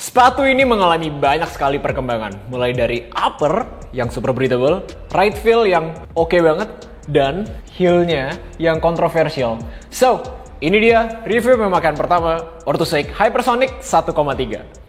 Sepatu ini mengalami banyak sekali perkembangan, mulai dari upper yang super breathable, right feel yang oke banget, dan heel-nya yang kontroversial. So, ini dia review pemakaian pertama Orthoshake Hypersonic 1,3.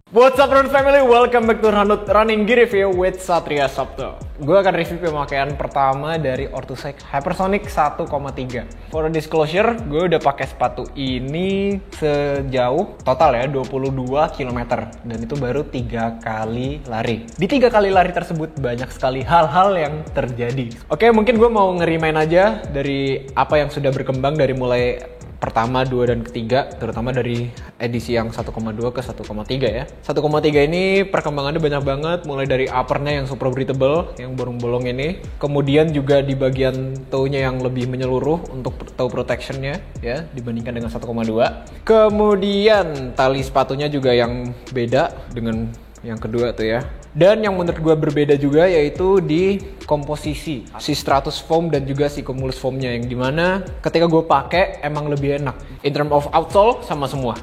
What's up Run Family, welcome back to Ranut Running Gear Review with Satria Sabto. Gue akan review pemakaian pertama dari Orthoshake Hypersonic 1,3. For disclosure, gue udah pakai sepatu ini sejauh total ya 22 km. Dan itu baru 3 kali lari. Di 3 kali lari tersebut banyak sekali hal-hal yang terjadi. Oke, mungkin gue mau ngerimain aja dari apa yang sudah berkembang dari mulai pertama, 2, dan ketiga, terutama dari edisi yang 1,2 ke 1,3 ya. 1,3 ini perkembangannya banyak banget, mulai dari uppernya yang super breathable, yang bolong-bolong ini. Kemudian juga di bagian toe-nya yang lebih menyeluruh untuk toe protectionnya ya, dibandingkan dengan 1,2. Kemudian tali sepatunya juga yang beda dengan yang kedua tuh ya. Dan yang menurut gue berbeda juga yaitu di komposisi si Stratus Foam dan juga si Cumulus Foamnya, yang dimana ketika gue pakai emang lebih enak in terms of outsole sama semua.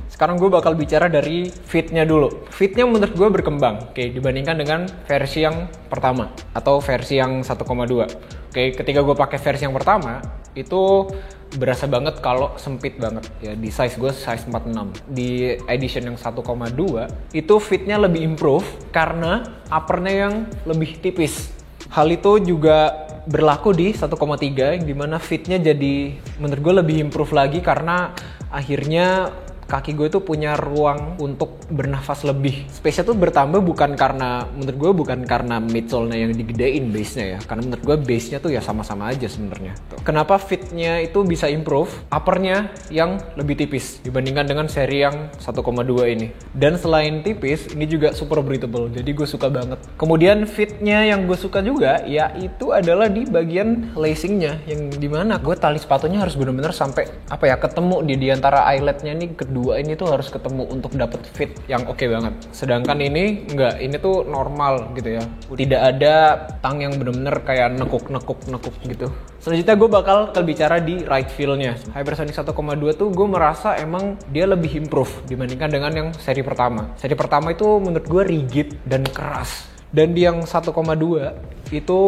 Sekarang gue bakal bicara dari fitnya dulu. Fitnya menurut gue berkembang, oke, dibandingkan dengan versi yang pertama atau versi yang 1,2. Oke, ketika gue pakai versi yang pertama itu berasa banget kalau sempit banget ya, di size gue size 46. Di edition yang 1,2 itu fitnya lebih improve karena uppernya yang lebih tipis. Hal itu juga berlaku di 1,3 yang dimana fitnya jadi menurut gue lebih improve lagi karena akhirnya kaki gue tuh punya ruang untuk bernafas lebih. Space-nya tuh bertambah bukan karena, menurut gue bukan karena midsole-nya yang digedein base-nya ya. Karena menurut gue base-nya tuh ya sama-sama aja sebenarnya. Kenapa fit-nya itu bisa improve? Upper-nya yang lebih tipis dibandingkan dengan seri yang 1,2 ini. Dan selain tipis, ini juga super breathable. Jadi gue suka banget. Kemudian fit-nya yang gue suka juga yaitu adalah di bagian lacing-nya, yang dimana gue tali sepatunya harus benar-benar sampai apa ya, ketemu di antara eyelet-nya nih, kedua ini tuh harus ketemu untuk dapet fit yang oke banget. Sedangkan ini enggak, ini tuh normal gitu ya. Tidak ada tang yang bener-bener kayak nekuk gitu. Selanjutnya gue bakal bicara di right feel-nya. Hypersonic 1,2 tuh gue merasa emang dia lebih improve dibandingkan dengan yang seri pertama. Seri pertama itu menurut gue rigid dan keras. Dan di yang 1,2 itu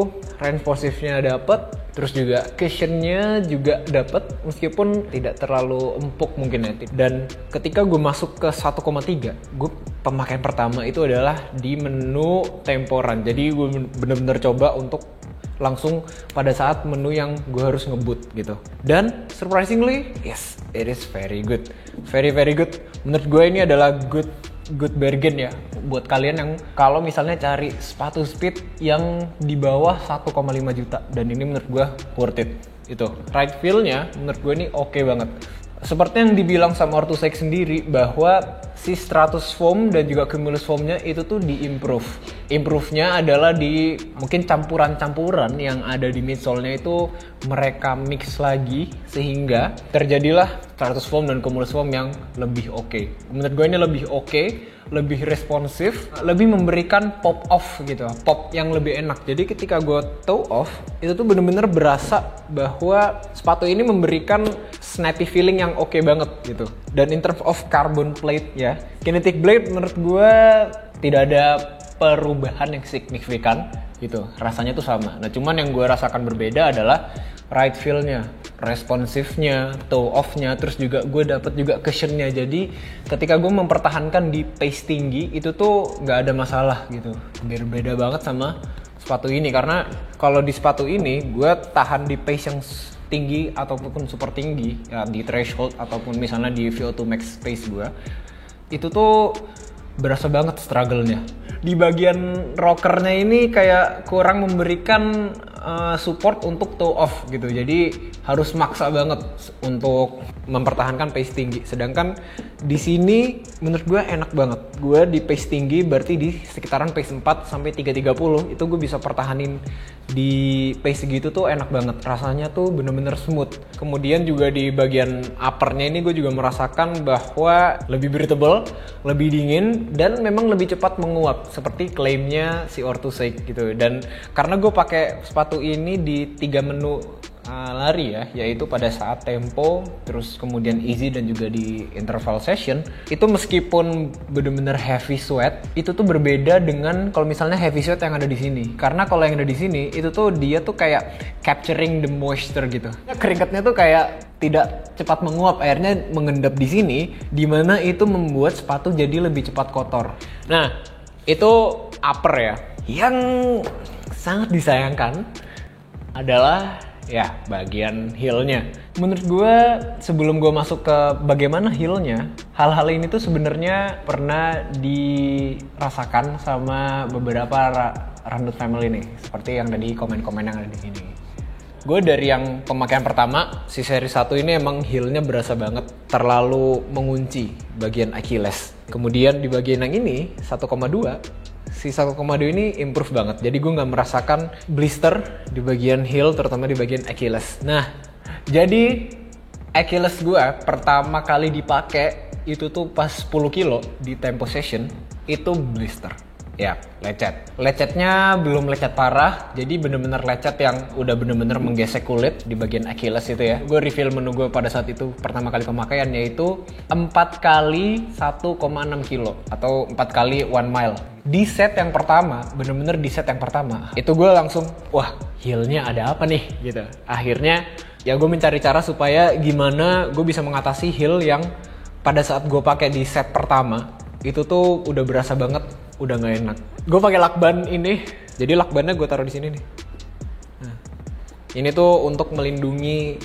responsifnya dapet, terus juga cushionnya juga dapet, meskipun tidak terlalu empuk mungkin ya. Dan ketika gue masuk ke 1,3, gue pemakaian pertama itu adalah di menu temporan. Jadi gue bener-bener coba untuk langsung pada saat menu yang gue harus ngebut gitu. Dan surprisingly, yes, it is very good. Very good. Menurut gue ini adalah good bargain ya buat kalian yang kalau misalnya cari sepatu speed yang di bawah 1,5 juta, dan ini menurut gue worth it. Itu right feel-nya menurut gue ini oke banget. Seperti yang dibilang sama Orthoshake sendiri bahwa si Stratus Foam dan juga Cumulus Foam-nya itu tuh di-improve. Improve-nya adalah di mungkin campuran-campuran yang ada di midsole-nya itu mereka mix lagi sehingga terjadilah Stratus Foam dan Cumulus Foam yang lebih oke. Menurut gue ini lebih oke, lebih responsif, lebih memberikan pop off gitu, pop yang lebih enak. Jadi ketika gue toe off, itu tuh bener-bener berasa bahwa sepatu ini memberikan snappy feeling yang oke banget gitu. Dan in terms of carbon plate ya, kinetic blade menurut gue tidak ada perubahan yang signifikan gitu, rasanya tuh sama. Nah cuman yang gue rasakan berbeda adalah right feel-nya, responsifnya, toe off-nya, terus juga gue dapet juga cushionnya. Jadi ketika gue mempertahankan di pace tinggi itu tuh nggak ada masalah gitu. Berbeda banget sama sepatu ini, karena kalau di sepatu ini gue tahan di pace yang tinggi ataupun super tinggi ya, di threshold ataupun misalnya di VO2 max pace gue, itu tuh berasa banget struggle-nya. Di bagian rockernya ini kayak kurang memberikan support untuk toe off gitu. Jadi harus maksa banget untuk mempertahankan pace tinggi. Sedangkan di sini menurut gue enak banget. Gue di pace tinggi berarti di sekitaran pace 4 sampai 3.30 itu gue bisa pertahanin di pace segitu tuh enak banget. Rasanya tuh bener-bener smooth. Kemudian juga di bagian uppernya ini gue juga merasakan bahwa lebih breathable, lebih dingin, dan memang lebih cepat menguap seperti klaimnya si Orthoshake gitu. Dan karena gue pakai sepatu ini di 3 menu lari ya, yaitu pada saat tempo, terus kemudian easy dan juga di interval session, itu meskipun bener-bener heavy sweat, itu tuh berbeda dengan kalau misalnya heavy sweat yang ada di sini. Karena kalau yang ada di sini, itu tuh dia tuh kayak capturing the moisture gitu. Keringatnya tuh kayak tidak cepat menguap, airnya mengendap di sini, dimana itu membuat sepatu jadi lebih cepat kotor. Nah, itu upper ya. Yang sangat disayangkan adalah ya bagian heel-nya. Menurut gue sebelum gue masuk ke bagaimana heel-nya, hal-hal ini tuh sebenarnya pernah dirasakan sama beberapa randut family nih, seperti yang tadi komen-komen yang ada di sini. Gue dari yang pemakaian pertama, si seri 1 ini emang heel-nya berasa banget terlalu mengunci bagian Achilles. Kemudian di bagian yang ini 1,2, si 1,2 ini improve banget. Jadi gue nggak merasakan blister di bagian heel, terutama di bagian Achilles. Nah, jadi Achilles gue pertama kali dipakai itu tuh pas 10 kilo di tempo session, itu blister. Ya, lecet. Lecetnya belum lecet parah, jadi bener-bener lecet yang udah bener-bener menggesek kulit di bagian Achilles itu ya. Gue reveal menu gue pada saat itu pertama kali pemakaian, yaitu 4 kali 1,6 kilo atau 4 kali 1 mile. Di set yang pertama, bener-bener di set yang pertama, itu gue langsung, wah heel-nya ada apa nih gitu. Akhirnya ya gue mencari cara supaya gimana gue bisa mengatasi heel yang pada saat gue pakai di set pertama, itu tuh udah berasa banget udah nggak enak. Gue pakai lakban ini, jadi lakbannya gue taruh di sini nih. Nah, ini tuh untuk melindungi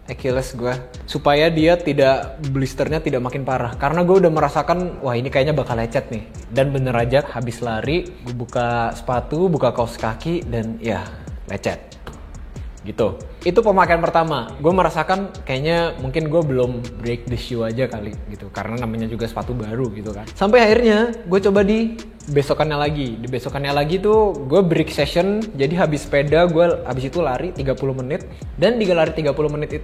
Achilles gue supaya dia tidak, blisternya tidak makin parah. Karena gue udah merasakan, wah ini kayaknya bakal lecet nih. Dan bener aja habis lari, gue buka sepatu, buka kaos kaki, dan ya lecet. Gitu. Itu pemakaian pertama. Gue merasakan kayaknya mungkin gue belum break the shoe aja kali gitu. Karena namanya juga sepatu baru gitu kan. Sampai akhirnya gue coba di besokannya lagi. Di besokannya lagi tuh gue break session. Jadi habis sepeda gue habis itu lari 30 menit. Dan di lari 30 menit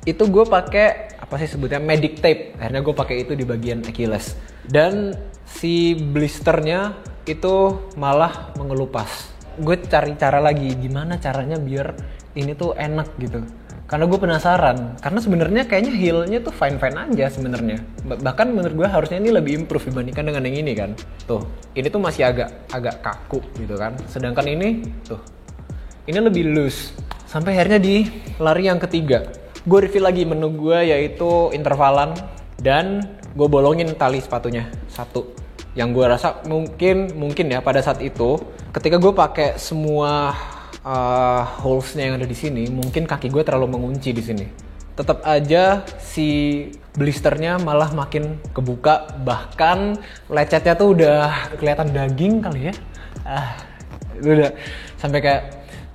itu gue pakai apa sih sebutnya, medic tape. Akhirnya gue pakai itu di bagian Achilles. Dan si blisternya itu malah mengelupas. Gue cari cara lagi gimana caranya biar ini tuh enak gitu. Karena gue penasaran. Karena sebenarnya kayaknya heel-nya tuh fine-fine aja sebenarnya. Bahkan menurut gue harusnya ini lebih improve dibandingkan dengan yang ini kan. Tuh, ini tuh masih agak kaku gitu kan. Sedangkan ini tuh, ini lebih loose. Sampai akhirnya di lari yang ketiga, gue review lagi menu gue, yaitu intervalan. Dan gue bolongin tali sepatunya satu. Yang gue rasa mungkin ya pada saat itu, ketika gue pakai semua holes-nya yang ada di sini, mungkin kaki gue terlalu mengunci di sini. Tetap aja si blisternya malah makin kebuka, bahkan lecetnya tuh udah kelihatan daging kali ya. Udah sampai kayak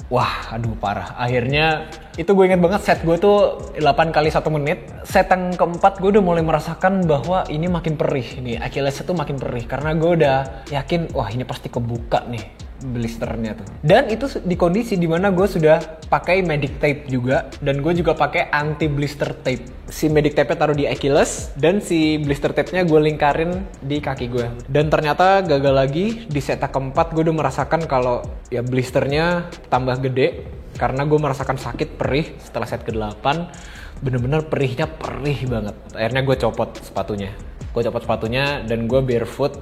wah, aduh parah. Akhirnya itu gue inget banget set gue tuh 8 kali 1 menit. Set yang keempat gue udah mulai merasakan bahwa ini makin perih. Nih Achilles itu makin perih karena gue udah yakin wah ini pasti kebuka nih blisternya tuh. Dan itu di kondisi dimana gue sudah pakai medic tape juga, dan gue juga pakai anti blister tape. Si medic tape-nya taruh di Achilles dan si blister tape-nya gue lingkarin di kaki gue. Dan ternyata gagal lagi di set keempat. Gue udah merasakan kalau ya blisternya tambah gede karena gue merasakan sakit perih setelah set ke-8. Bener-bener perihnya perih banget. Akhirnya gue copot sepatunya. Dan gue barefoot.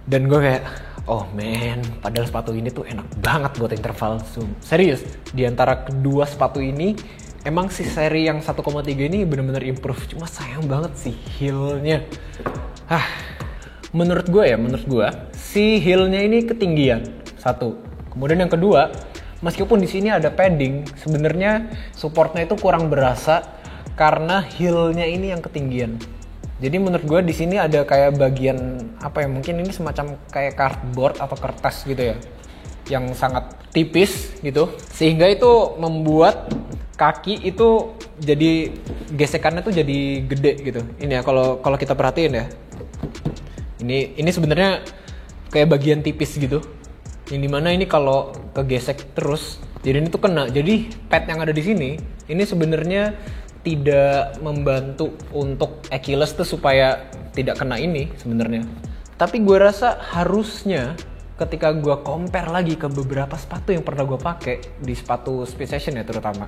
Dan gue kayak oh man, padahal sepatu ini tuh enak banget buat interval zoom. Serius, di antara kedua sepatu ini, emang si seri yang 1,3 ini bener-bener improve. Cuma sayang banget sih heel-nya. Menurut gue, si heel-nya ini ketinggian. Satu. Kemudian yang kedua, meskipun di sini ada padding, sebenarnya supportnya itu kurang berasa karena heel-nya ini yang ketinggian. Jadi menurut gue di sini ada kayak bagian apa ya, mungkin ini semacam kayak cardboard atau kertas gitu ya, yang sangat tipis gitu, sehingga itu membuat kaki itu jadi gesekannya tuh jadi gede gitu. Ini ya kalau kita perhatiin ya, ini sebenarnya kayak bagian tipis gitu, yang dimana ini kalau kegesek terus, jadi ini tuh kena. Jadi pad yang ada di sini, ini sebenarnya tidak membantu untuk Achilles tuh supaya tidak kena ini sebenarnya. Tapi gue rasa harusnya ketika gue compare lagi ke beberapa sepatu yang pernah gue pakai di sepatu Speed Session ya terutama,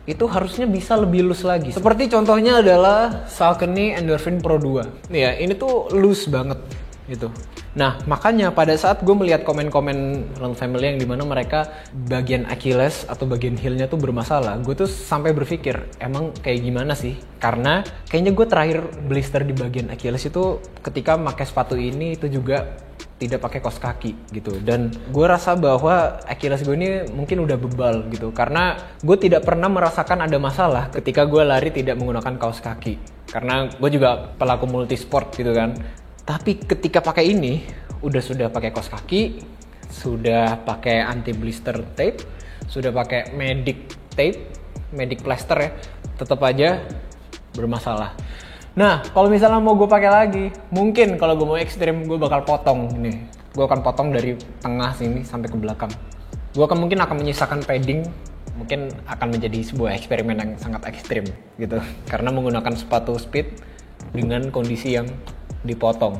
itu harusnya bisa lebih loose lagi. Seperti contohnya adalah Saucony Endorphin Pro 2. Nih ya, ini tuh loose banget gitu. Nah, makanya pada saat gue melihat komen-komen Run Family yang dimana mereka bagian Achilles atau bagian heelnya tuh bermasalah, gue tuh sampai berpikir, emang kayak gimana sih? Karena kayaknya gue terakhir blister di bagian Achilles itu ketika pakai sepatu ini itu juga tidak pakai kaos kaki gitu. Dan gue rasa bahwa Achilles gue ini mungkin udah bebal gitu, karena gue tidak pernah merasakan ada masalah ketika gue lari tidak menggunakan kaos kaki, karena gue juga pelaku multisport gitu kan. Tapi ketika pakai ini sudah pakai kaos kaki, sudah pakai anti blister tape, sudah pakai medic tape, medic plaster ya, tetap aja bermasalah. Nah, kalau misalnya mau gue pakai lagi, mungkin kalau gue mau ekstrim, gue bakal potong nih. Gue akan potong dari tengah sini sampai ke belakang. Gue mungkin akan menyisakan padding, mungkin akan menjadi sebuah eksperimen yang sangat ekstrim gitu. Karena menggunakan sepatu speed dengan kondisi yang dipotong.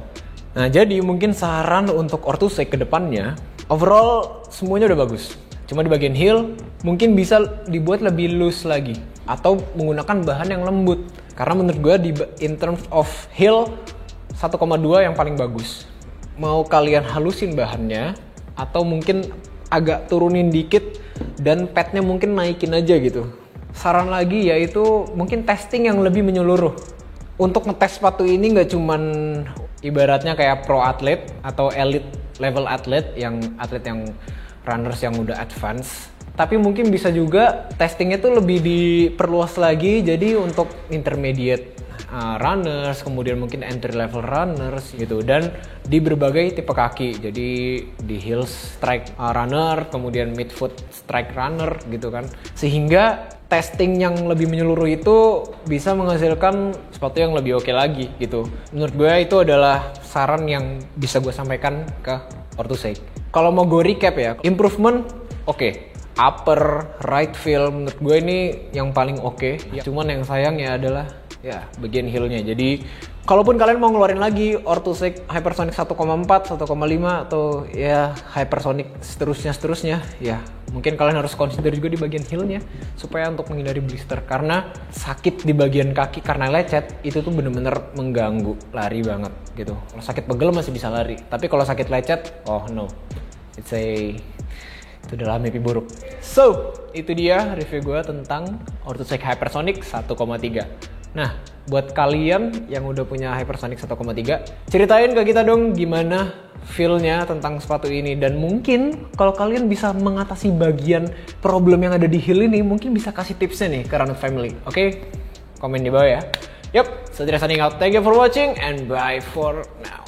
Nah, jadi mungkin saran untuk Orthosac ke depannya, overall semuanya udah bagus. Cuma di bagian heel mungkin bisa dibuat lebih loose lagi atau menggunakan bahan yang lembut. Karena menurut gue in terms of heel 1,2 yang paling bagus. Mau kalian halusin bahannya atau mungkin agak turunin dikit dan padnya mungkin naikin aja gitu. Saran lagi yaitu mungkin testing yang lebih menyeluruh. Untuk ngetes sepatu ini nggak cuman ibaratnya kayak pro atlet atau elite level atlet yang runners yang udah advance, tapi mungkin bisa juga testingnya tuh lebih diperluas lagi, jadi untuk intermediate runners, kemudian mungkin entry level runners gitu, dan di berbagai tipe kaki, jadi di heels strike runner, kemudian midfoot strike runner gitu kan, sehingga testing yang lebih menyeluruh itu bisa menghasilkan sepatu yang lebih oke lagi gitu. Menurut gue itu adalah saran yang bisa gue sampaikan ke Orthosac. Kalau mau gue recap ya, improvement oke. Upper right feel menurut gue ini yang paling oke. Cuman yang sayangnya adalah ya bagian heelnya. Jadi kalaupun kalian mau ngeluarin lagi Orthosac Hypersonic 1,4, 1,5 atau ya Hypersonic seterusnya ya mungkin kalian harus consider juga di bagian heelnya supaya untuk menghindari blister, karena sakit di bagian kaki karena lecet itu tuh bener-bener mengganggu lari banget gitu. Kalau sakit pegel masih bisa lari, tapi kalau sakit lecet, oh no, itu adalah mimpi buruk. So, itu dia review gue tentang Orthosac Hypersonic 1,3. Nah, buat kalian yang udah punya Hypersonic 1,3, ceritain ke kita dong gimana feel-nya tentang sepatu ini. Dan mungkin kalau kalian bisa mengatasi bagian problem yang ada di heel ini, mungkin bisa kasih tipsnya nih ke Run Family. Oke? Komen di bawah ya. Yup, Satria signing out. Thank you for watching and bye for now.